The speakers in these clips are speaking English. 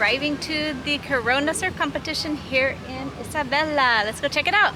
arriving to the Corona Surf competition here in Isabela. Let's go check it out.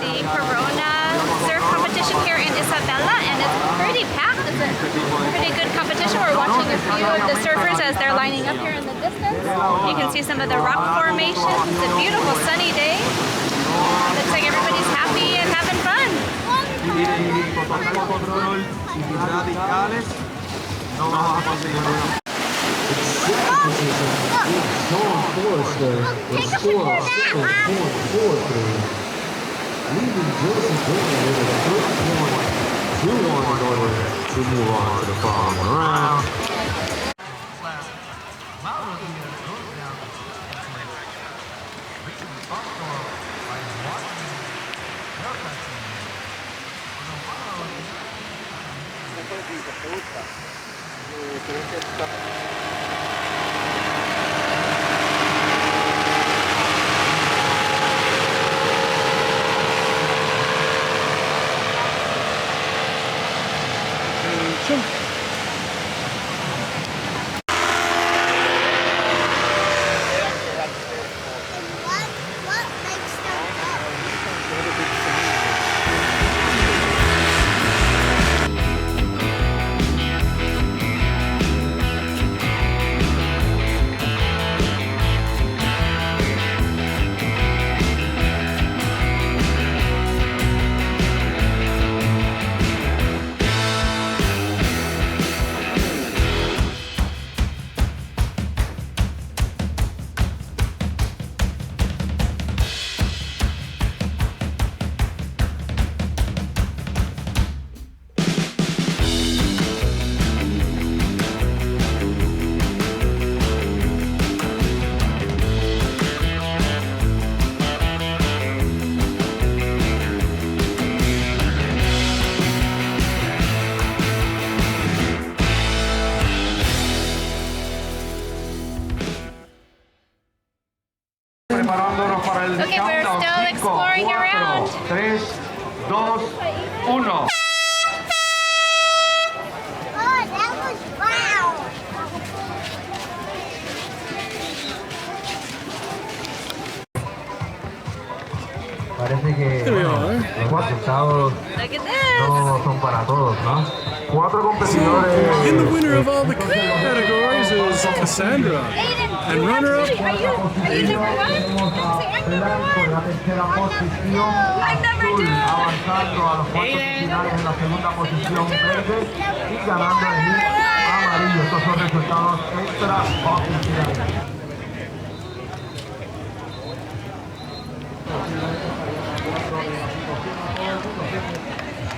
The Corona Surf competition here in Isabela, and it's pretty packed. It's a pretty good competition. We're watching a few of the surfers as they're lining up here in the distance. You can see some of the rock formations. It's a beautiful sunny day. Looks like everybody's happy and having fun. Leaving Joseph Brennan with a 3-1 in order to move on to the following round. Preparándonos para el Okay, we're countdown. still exploring 5, 4, around. 3, 2, 1. Oh, that was wow! Parece que los resultados no son para todos, ¿no? 4 competidores. And the winner of all the categories is Cassandra. And runner-up, Are you number one? Say, I'm number one. I'm number two. Avanzando a los cuartos finales en la segunda posición verde y ganando el hit amarillo. Estos son resultados extraoficiales.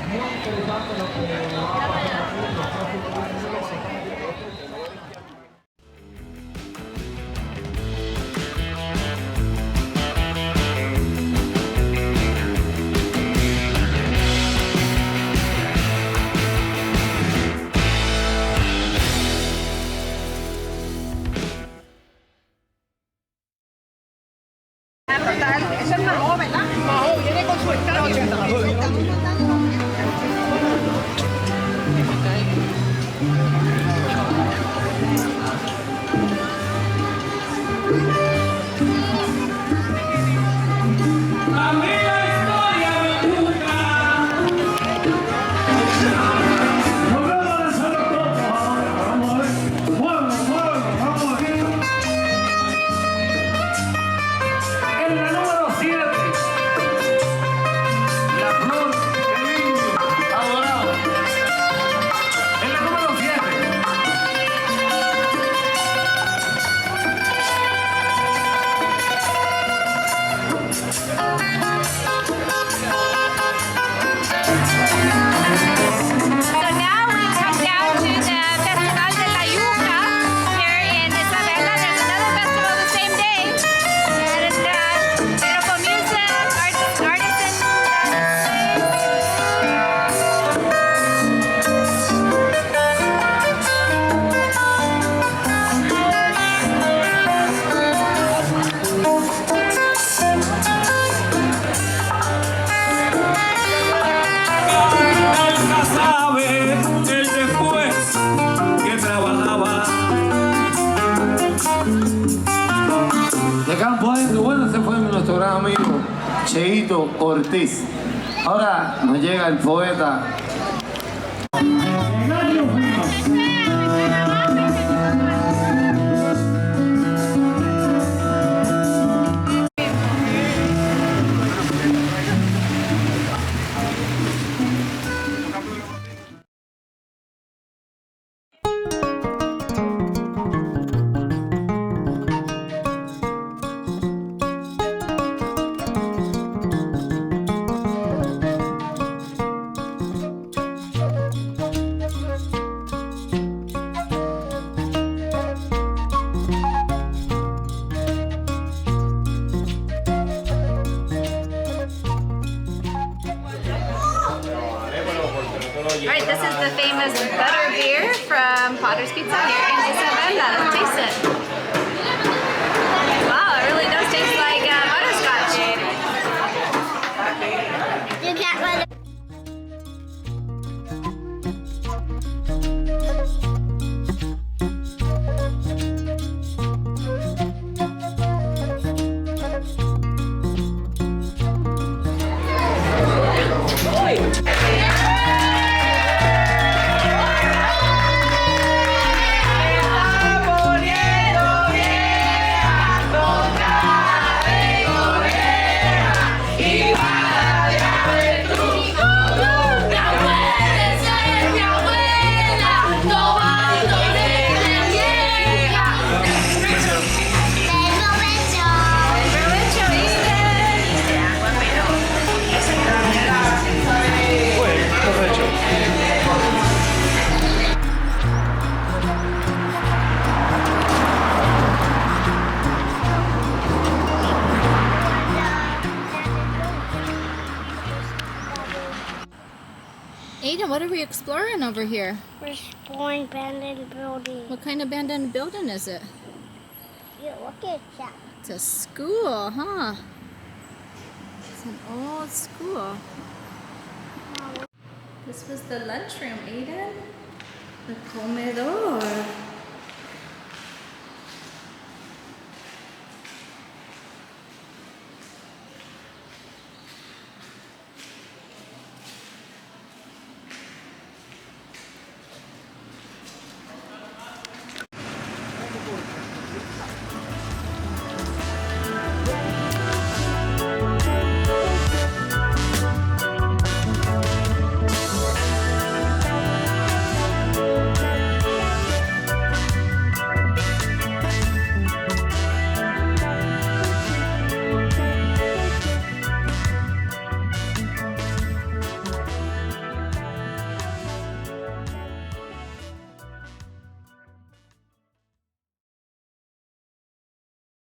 Muy interesante lo que va a pasar aquí en los próximos minutos. Ese es Majo, ¿verdad? Majo viene con su estadio. Ortiz. Ahora nos llega el poeta. Alright, this is the famous butter beer from Potter's Pizza here in Isabela. Taste it. Wow, it really does taste like butterscotch. You can't let it. Aiden, what are we exploring over here? We're exploring abandoned building. What kind of abandoned building is it? Yeah, look at that. It's a school, huh? It's an old school. This was the lunchroom, Aiden. The comedor.